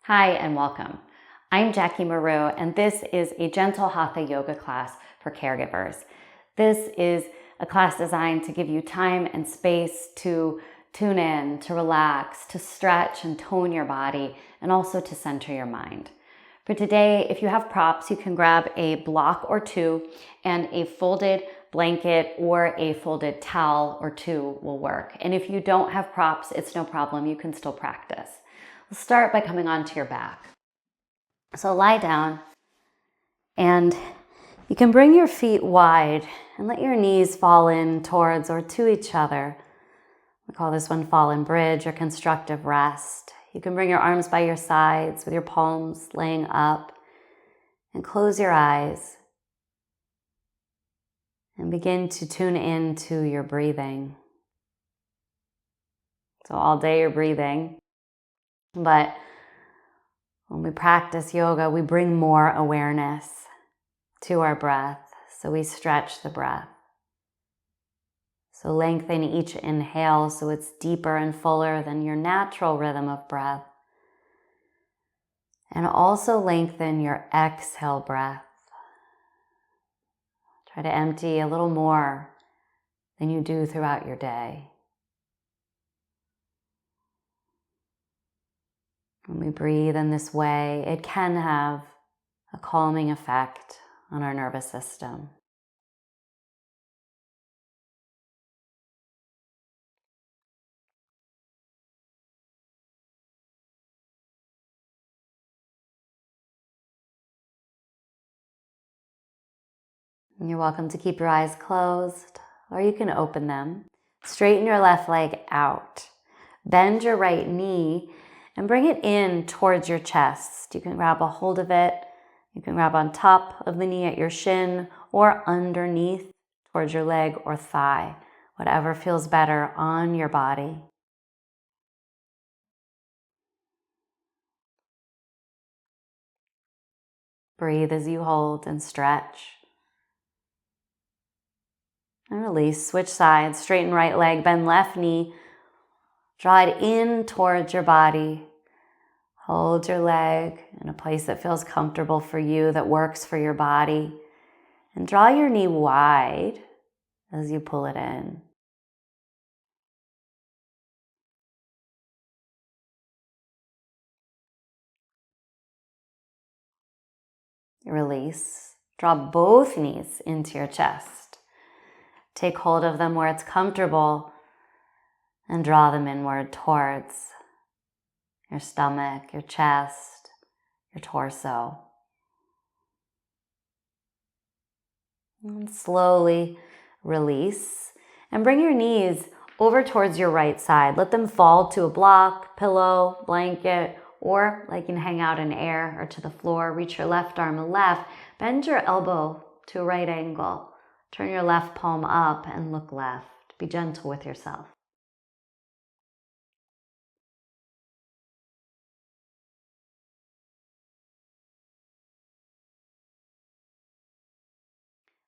Hi and welcome. I'm Jackie Maru and this is a gentle hatha yoga class for caregivers. This is a class designed to give you time and space to tune in, to relax, to stretch and tone your body, and also to center your mind. For today, if you have props, you can grab a block or two, and a folded blanket or a folded towel or two will work. And if you don't have props, it's no problem. You can still practice. We'll start by coming onto your back. So lie down, and you can bring your feet wide and let your knees fall in towards or to each other. We call this one fallen bridge or constructive rest. You can bring your arms by your sides with your palms laying up, and close your eyes and begin to tune into your breathing. So all day you're breathing, but when we practice yoga, we bring more awareness to our breath. So we stretch the breath. So lengthen each inhale so it's deeper and fuller than your natural rhythm of breath. And also lengthen your exhale breath. Try to empty a little more than you do throughout your day. When we breathe in this way, it can have a calming effect on our nervous system. And you're welcome to keep your eyes closed, or you can open them. Straighten your left leg out. Bend your right knee and bring it in towards your chest. You can grab a hold of it. You can grab on top of the knee at your shin or underneath towards your leg or thigh, whatever feels better on your body. Breathe as you hold and stretch. And release. Switch sides. Straighten right leg, bend left knee. Draw it in towards your body. Hold your leg in a place that feels comfortable for you, that works for your body. And draw your knee wide as you pull it in. Release. Draw both knees into your chest. Take hold of them where it's comfortable and draw them inward towards your stomach, your chest, your torso. And slowly release and bring your knees over towards your right side. Let them fall to a block, pillow, blanket, or like you can hang out in air or to the floor. Reach your left arm left. Bend your elbow to a right angle. Turn your left palm up and look left. Be gentle with yourself.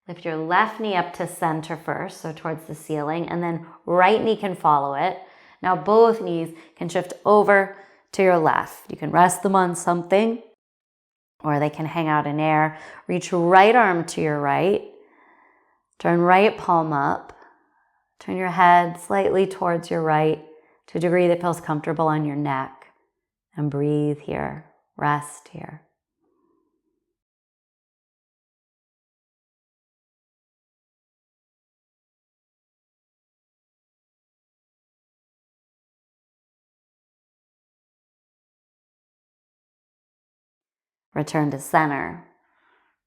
Lift your left knee up to center first, so towards the ceiling, and then right knee can follow it. Now both knees can shift over to your left. You can rest them on something, or they can hang out in air. Reach right arm to your right. Turn right palm up. Turn your head slightly towards your right to a degree that feels comfortable on your neck. And breathe here. Rest here. Return to center.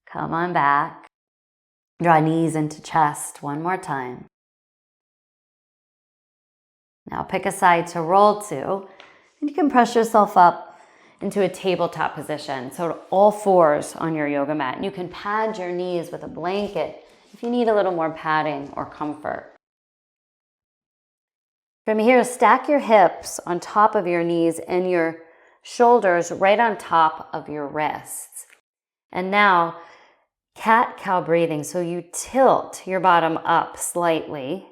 Come on back. Draw knees into chest one more time. Now pick a side to roll to, and you can press yourself up into a tabletop position. So all fours on your yoga mat. And you can pad your knees with a blanket if you need a little more padding or comfort. From here, stack your hips on top of your knees and your shoulders right on top of your wrists. And now, cat-cow breathing. So you tilt your bottom up slightly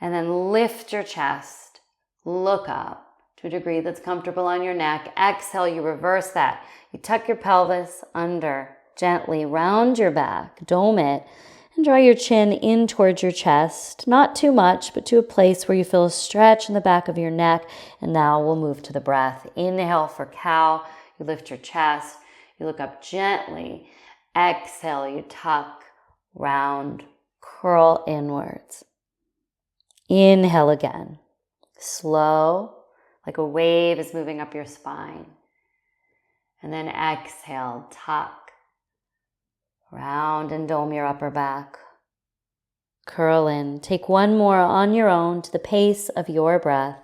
and then lift your chest, look up. to a degree that's comfortable on your neck. Exhale, you reverse that. You tuck your pelvis under, gently round your back, dome it, and draw your chin in towards your chest. Not too much, but to a place where you feel a stretch in the back of your neck. And now we'll move to the breath. Inhale for cow. You lift your chest. You look up gently. Exhale, you tuck, round, curl inwards. Inhale again. Slow, like a wave is moving up your spine. And then exhale, tuck, round and dome your upper back. Curl in. Take one more on your own to the pace of your breath.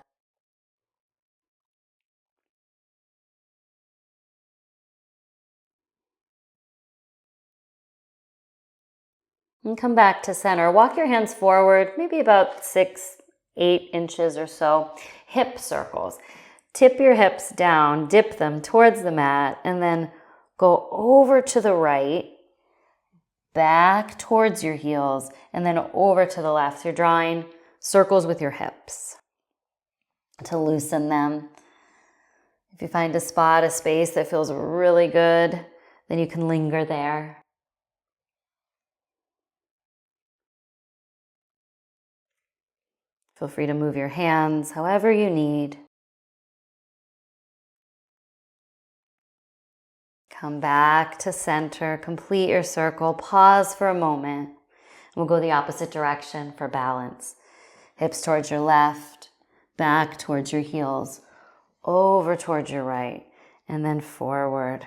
And come back to center. Walk your hands forward, maybe about 6-8 inches or so. Hip circles. Tip your hips down, dip them towards the mat, and then go over to the right, back towards your heels, and then over to the left. So you're drawing circles with your hips to loosen them. If you find a spot, a space that feels really good, then you can linger there. Feel free to move your hands however you need. Come back to center, complete your circle, pause for a moment. We'll go the opposite direction for balance. Hips towards your left, back towards your heels, over towards your right, and then forward.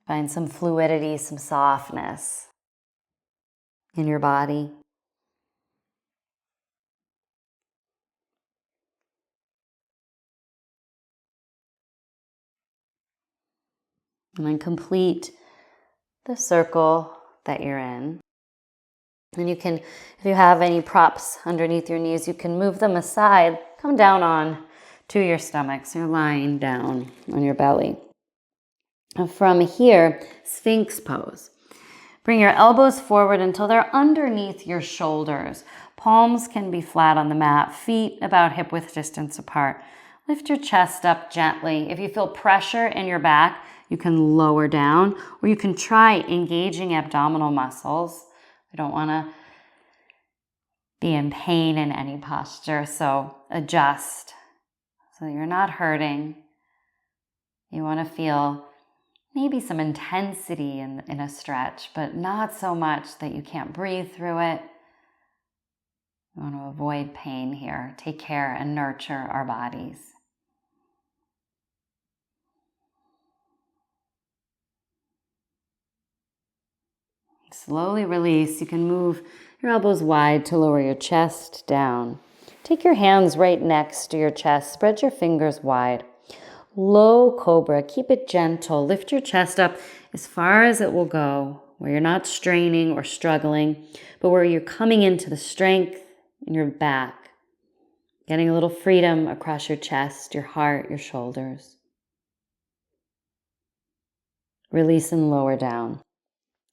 Find some fluidity, some softness in your body. And then complete the circle that you're in. And you can, if you have any props underneath your knees, you can move them aside, come down on to your stomach. So you're lying down on your belly. And from here, Sphinx pose. Bring your elbows forward until they're underneath your shoulders. Palms can be flat on the mat, feet about hip width distance apart. Lift your chest up gently. If you feel pressure in your back, you can lower down, or you can try engaging abdominal muscles. We don't want to be in pain in any posture, so adjust so that you're not hurting. You want to feel maybe some intensity in a stretch, but not so much that you can't breathe through it. We want to avoid pain here. Take care and nurture our bodies. Slowly release. You can move your elbows wide to lower your chest down. Take your hands right next to your chest. Spread your fingers wide. Low cobra. Keep it gentle. Lift your chest up as far as it will go, where you're not straining or struggling, but where you're coming into the strength in your back. Getting a little freedom across your chest, your heart, your shoulders. Release and lower down.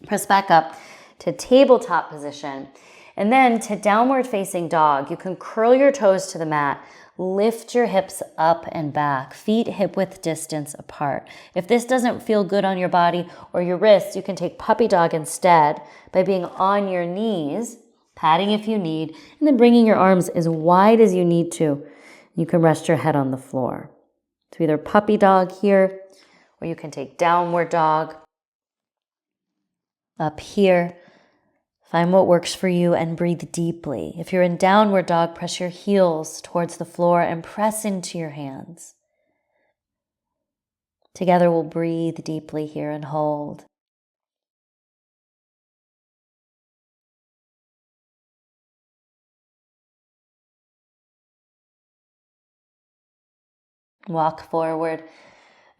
Press back up to tabletop position, and then to downward facing dog. You can curl your toes to the mat, lift your hips up and back, feet hip width distance apart. If this doesn't feel good on your body or your wrists, you can take puppy dog instead by being on your knees, patting if you need, and then bringing your arms as wide as you need to. You can rest your head on the floor. So either puppy dog here, or you can take downward dog. Up here, find what works for you and breathe deeply. If you're in downward dog, press your heels towards the floor and press into your hands. Together we'll breathe deeply here and hold. Walk forward.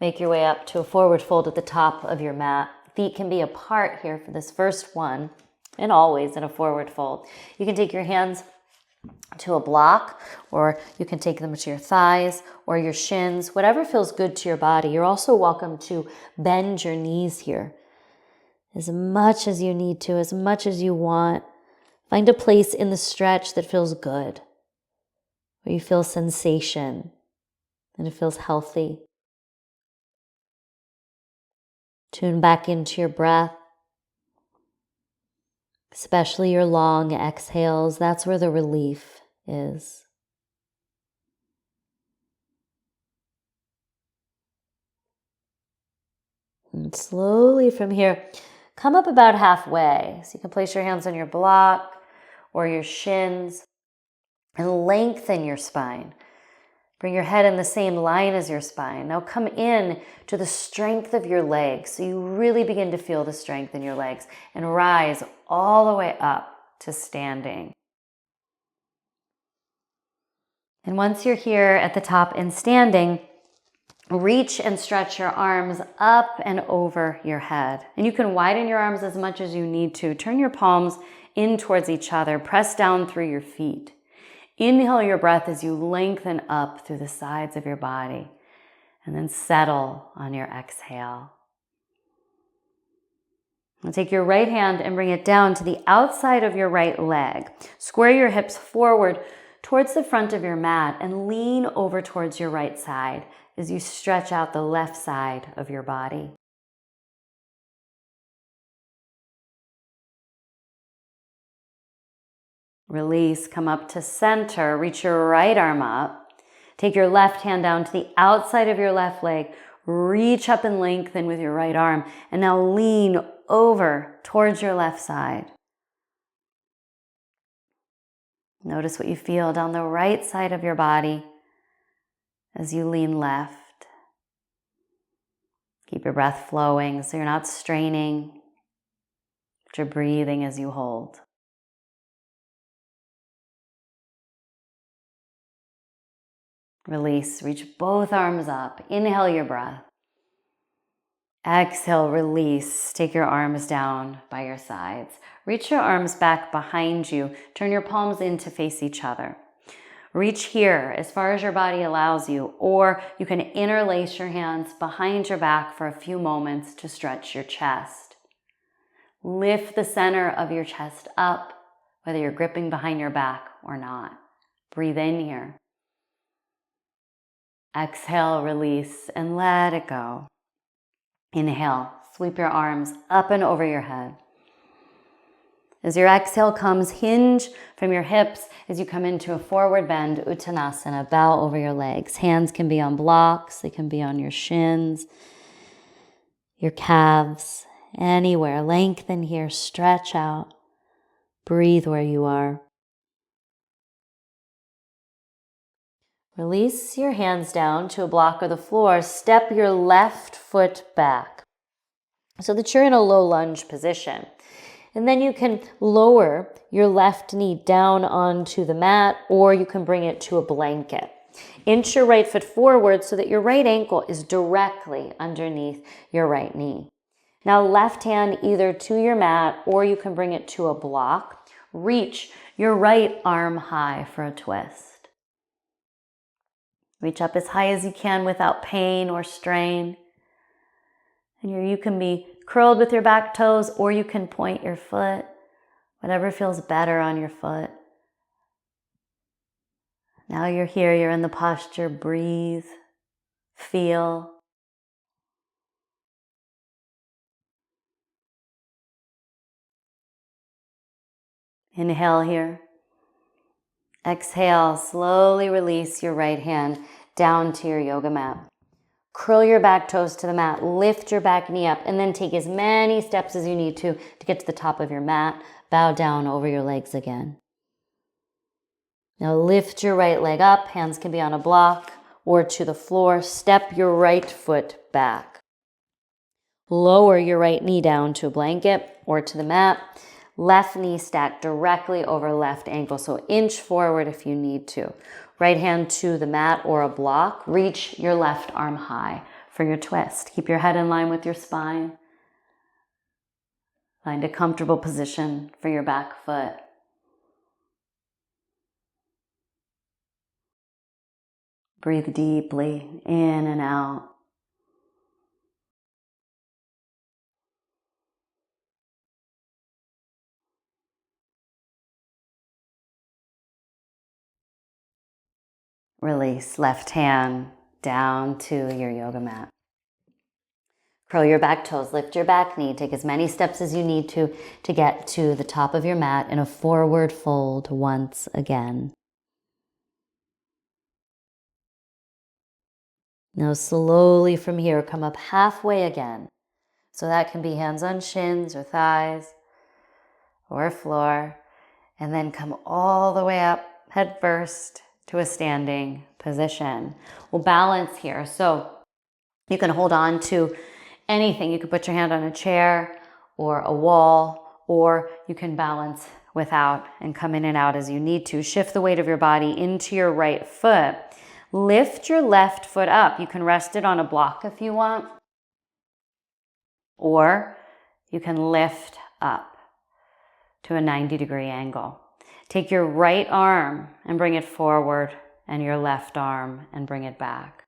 Make your way up to a forward fold at the top of your mat. Feet can be apart here for this first one, and always in a forward fold. You can take your hands to a block, or you can take them to your thighs or your shins, whatever feels good to your body. You're also welcome to bend your knees here as much as you need to, as much as you want. Find a place in the stretch that feels good. where you feel sensation and it feels healthy. Tune back into your breath, especially your long exhales. That's where the relief is. And slowly from here, come up about halfway. So you can place your hands on your block or your shins and lengthen your spine. Bring your head in the same line as your spine. Now come in to the strength of your legs. So you really begin to feel the strength in your legs and rise all the way up to standing. And once you're here at the top and standing, reach and stretch your arms up and over your head. And you can widen your arms as much as you need to. Turn your palms in towards each other. Press down through your feet. Inhale your breath as you lengthen up through the sides of your body. And then settle on your exhale. Now take your right hand and bring it down to the outside of your right leg. Square your hips forward towards the front of your mat and lean over towards your right side as you stretch out the left side of your body. Release, come up to center, reach your right arm up. Take your left hand down to the outside of your left leg. Reach up and lengthen with your right arm. And now lean over towards your left side. Notice what you feel down the right side of your body as you lean left. Keep your breath flowing so you're not straining, but you're breathing as you hold. Release, reach both arms up. Inhale your breath. Exhale, release. Take your arms down by your sides. Reach your arms back behind you. Turn your palms in to face each other. Reach here as far as your body allows you, or you can interlace your hands behind your back for a few moments to stretch your chest. Lift the center of your chest up, whether you're gripping behind your back or not. Breathe in here. Exhale, release, and let it go. Inhale, sweep your arms up and over your head. As your exhale comes, hinge from your hips as you come into a forward bend, Uttanasana, bow over your legs. Hands can be on blocks, they can be on your shins, your calves, anywhere. Lengthen here, stretch out, breathe where you are. Release your hands down to a block or the floor. Step your left foot back so that you're in a low lunge position. And then you can lower your left knee down onto the mat, or you can bring it to a blanket. Inch your right foot forward so that your right ankle is directly underneath your right knee. Now left hand either to your mat, or you can bring it to a block. Reach your right arm high for a twist. Reach up as high as you can without pain or strain. And you can be curled with your back toes, or you can point your foot, whatever feels better on your foot. Now you're here, you're in the posture. Breathe, feel. Inhale here. Exhale, slowly release your right hand down to your yoga mat. Curl your back toes to the mat, lift your back knee up, and then take as many steps as you need to get to the top of your mat. Bow down over your legs again. Now lift your right leg up. Hands can be on a block or to the floor. Step your right foot back. Lower your right knee down to a blanket or to the mat. Left knee stacked directly over left ankle, so inch forward if you need to. Right hand to the mat or a block. Reach your left arm high for your twist. Keep your head in line with your spine. Find a comfortable position for your back foot. Breathe deeply in and out. Release. Left hand down to your yoga mat. Curl your back toes, lift your back knee, take as many steps as you need to get to the top of your mat in a forward fold once again. Now slowly from here, come up halfway again. So that can be hands on shins or thighs or floor, and then come all the way up head first to a standing position. We'll balance here. So you can hold on to anything. You can put your hand on a chair or a wall, or you can balance without and come in and out as you need to. Shift the weight of your body into your right foot. Lift your left foot up. You can rest it on a block if you want, or you can lift up to a 90-degree angle. Take your right arm and bring it forward, and your left arm and bring it back.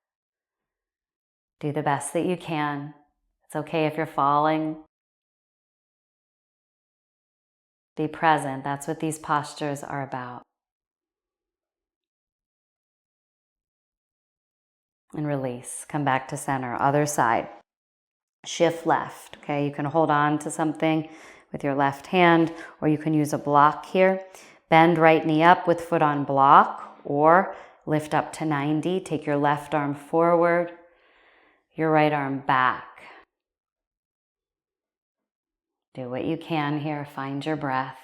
Do the best that you can. It's okay if you're falling. Be present. That's what these postures are about. And release. Come back to center. Other side. Shift left. Okay, you can hold on to something with your left hand, or you can use a block here. Bend right knee up with foot on block, or lift up to 90. Take your left arm forward, your right arm back. Do what you can here. Find your breath.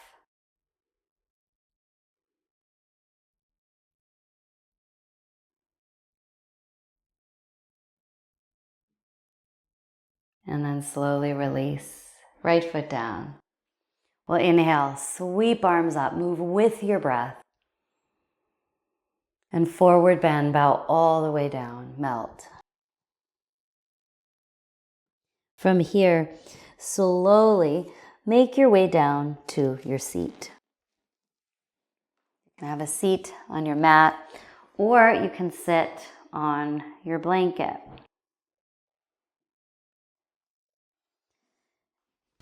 And then slowly release. Right foot down. We'll inhale, sweep arms up, move with your breath. And forward bend, bow all the way down, melt. From here, slowly make your way down to your seat. You can have a seat on your mat, or you can sit on your blanket.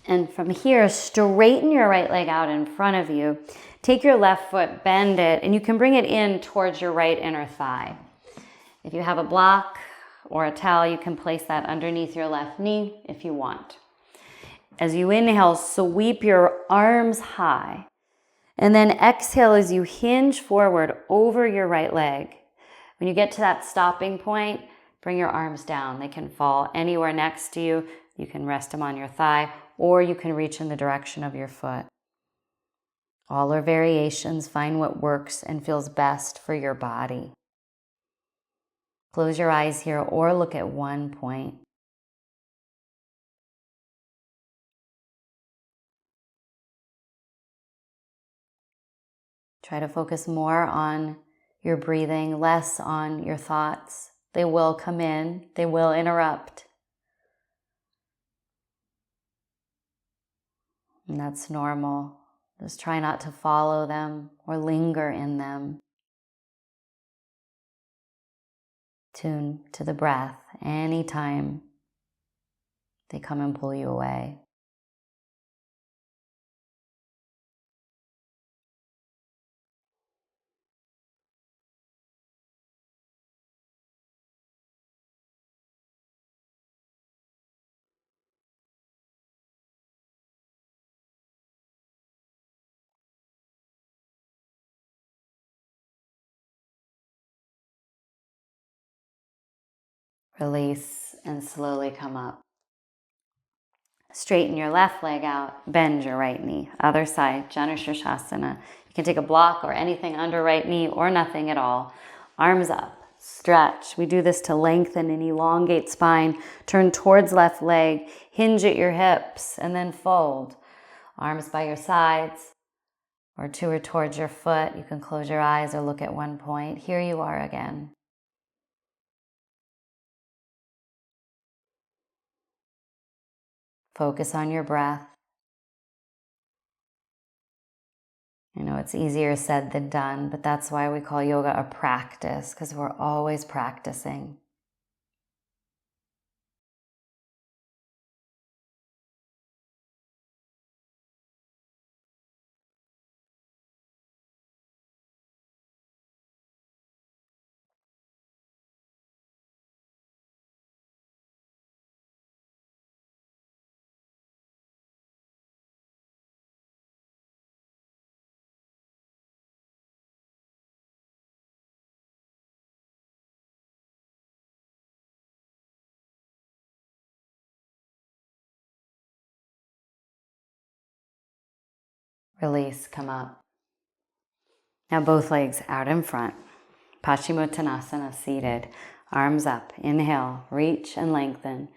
And from here, straighten your right leg out in front of you. Take your left foot, bend it, and you can bring it in towards your right inner thigh. If you have a block or a towel, you can place that underneath your left knee if you want. As you inhale, sweep your arms high. And then exhale as you hinge forward over your right leg. When you get to that stopping point, bring your arms down. They can fall anywhere next to you. You can rest them on your thigh, or you can reach in the direction of your foot. All are variations. Find what works and feels best for your body. Close your eyes here or look at one point. Try to focus more on your breathing, less on your thoughts. They will come in, they will interrupt. And that's normal. Just try not to follow them or linger in them. Tune to the breath anytime they come and pull you away. Release and slowly come up. Straighten your left leg out, bend your right knee. Other side, Janushirshasana. You can take a block or anything under right knee or nothing at all. Arms up, stretch. We do this to lengthen and elongate spine. Turn towards left leg, hinge at your hips, and then fold. Arms by your sides or two are towards your foot. You can close your eyes or look at one point. Here you are again. Focus on your breath. I know it's easier said than done, but that's why we call yoga a practice, because we're always practicing. Release, come up. Now both legs out in front. Paschimottanasana, seated. Arms up. Inhale, reach and lengthen.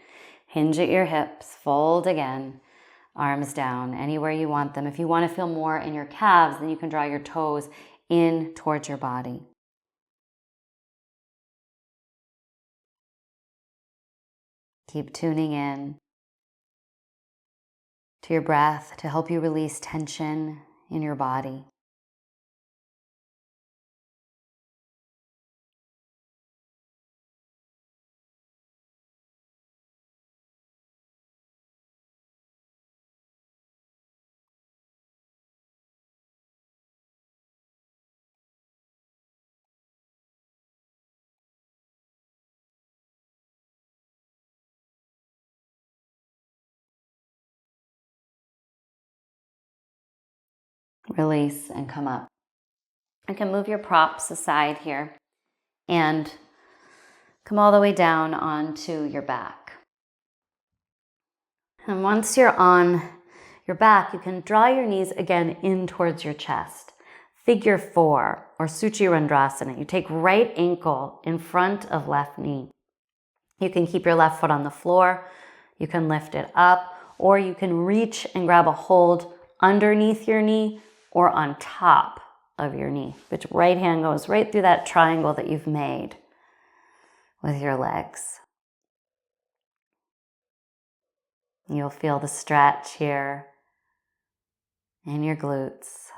Hinge at your hips, fold again. Arms down, anywhere you want them. If you want to feel more in your calves, then you can draw your toes in towards your body. Keep tuning in to your breath to help you release tension in your body. Release and come up. You can move your props aside here and come all the way down onto your back. And once you're on your back, you can draw your knees again in towards your chest. Figure 4 or Suchirandrasana. You take right ankle in front of left knee. You can keep your left foot on the floor. You can lift it up, or you can reach and grab a hold underneath your knee or on top of your knee. Which right hand goes right through that triangle that you've made with your legs. You'll feel the stretch here in your glutes.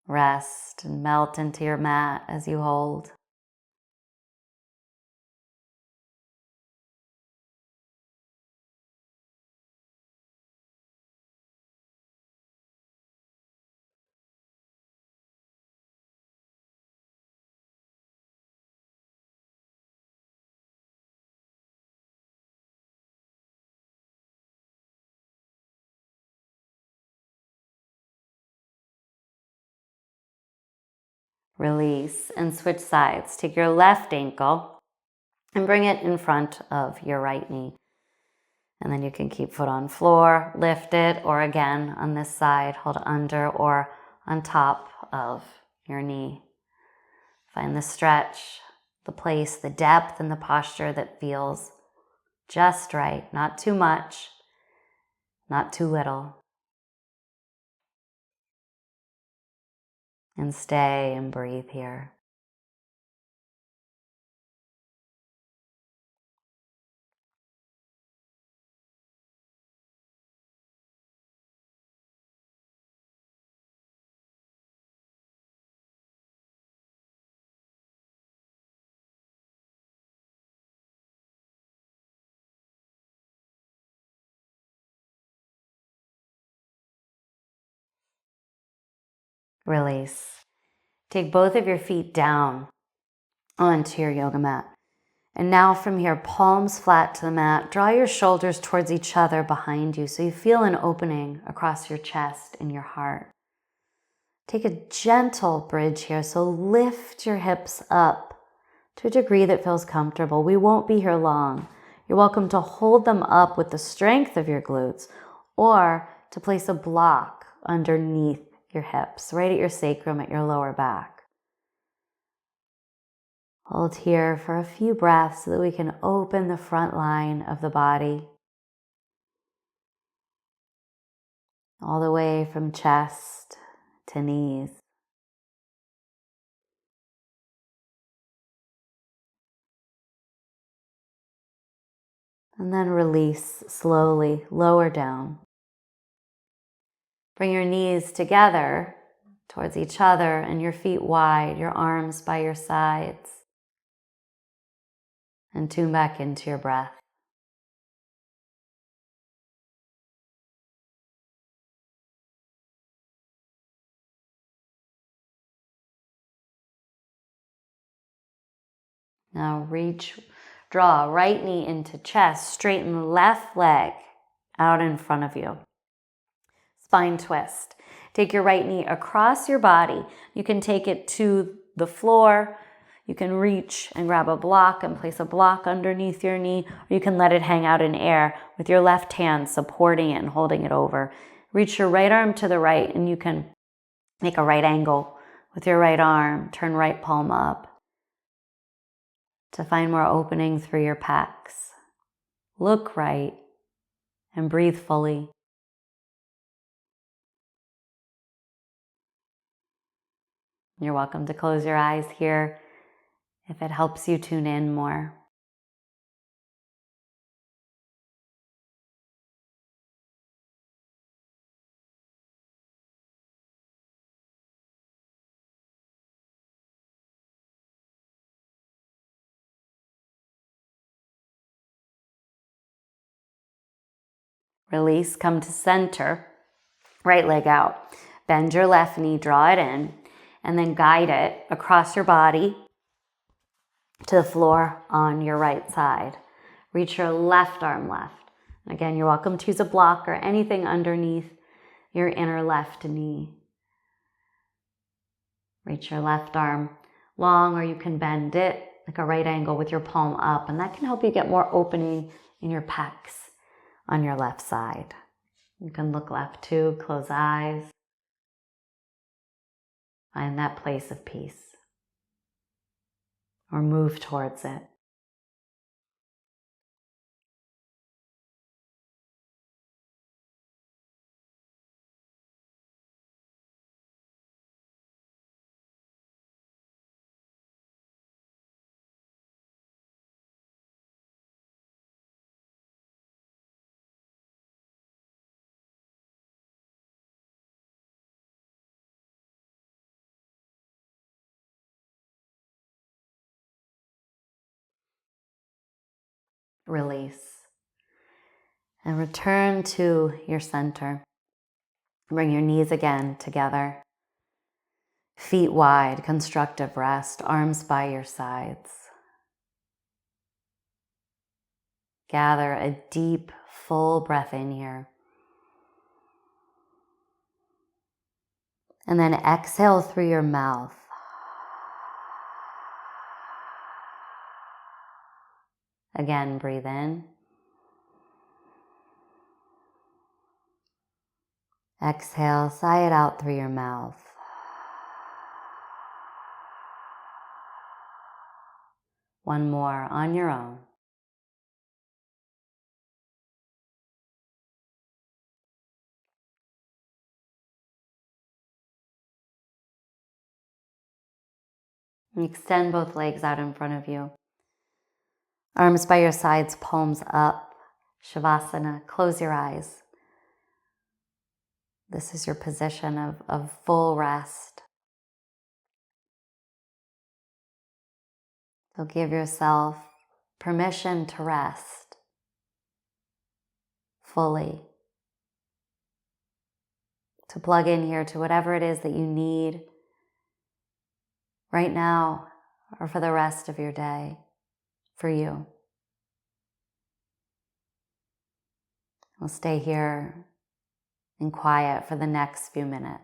Rest and melt into your mat as you hold. Release and switch sides. Take your left ankle and bring it in front of your right knee. And then you can keep foot on floor, lift it, or again on this side, hold under or on top of your knee. Find the stretch, the place, the depth, and the posture that feels just right. Not too much, not too little. And stay and breathe here. Release. Take both of your feet down onto your yoga mat. And now from here, palms flat to the mat. Draw your shoulders towards each other behind you so you feel an opening across your chest and your heart. Take a gentle bridge here, so lift your hips up to a degree that feels comfortable. We won't be here long. You're welcome to hold them up with the strength of your glutes or to place a block underneath your hips, right at your sacrum, at your lower back. Hold here for a few breaths so that we can open the front line of the body. All the way from chest to knees. And then release slowly, lower down. Bring your knees together towards each other and your feet wide, your arms by your sides. And tune back into your breath. Now reach, draw right knee into chest, straighten left leg out in front of you. Spine twist. Take your right knee across your body. You can take it to the floor. You can reach and grab a block and place a block underneath your knee, or you can let it hang out in air with your left hand supporting it and holding it over. Reach your right arm to the right, and you can make a right angle with your right arm. Turn right palm up to find more opening through your pecs. Look right and breathe fully. You're welcome to close your eyes here if it helps you tune in more. Release, come to center, right leg out. Bend your left knee, draw it in, and then guide it across your body to the floor on your right side. Reach your left arm left. Again, you're welcome to use a block or anything underneath your inner left knee. Reach your left arm long, or you can bend it like a right angle with your palm up, and that can help you get more opening in your pecs on your left side. You can look left too, close eyes. Find that place of peace, or move towards it. Release. And return to your center. Bring your knees again together. Feet wide, constructive rest, arms by your sides. Gather a deep, full breath in here. And then exhale through your mouth. Again, breathe in. Exhale, sigh it out through your mouth. One more on your own. Extend both legs out in front of you. Arms by your sides, palms up. Shavasana, close your eyes. This is your position of full rest. So give yourself permission to rest fully. To plug in here to whatever it is that you need right now or for the rest of your day, for you. We'll stay here in quiet for the next few minutes.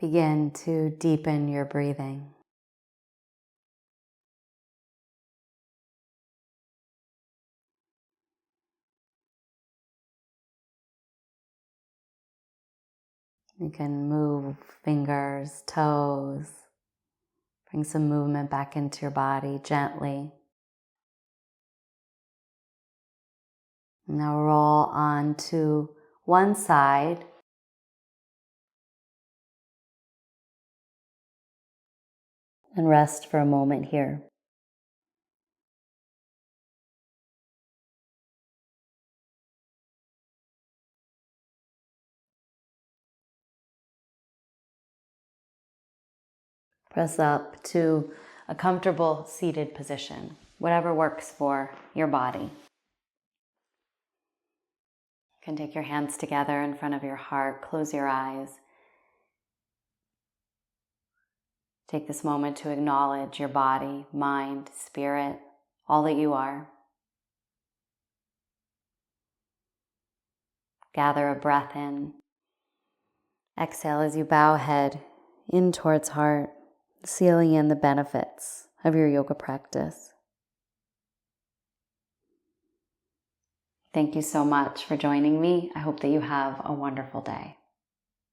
Begin to deepen your breathing. You can move fingers, toes, bring some movement back into your body gently. Now roll on to one side. And rest for a moment here. Press up to a comfortable seated position, whatever works for your body. You can take your hands together in front of your heart, close your eyes. Take this moment to acknowledge your body, mind, spirit, all that you are. Gather a breath in. Exhale as you bow head in towards heart, sealing in the benefits of your yoga practice. Thank you so much for joining me. I hope that you have a wonderful day.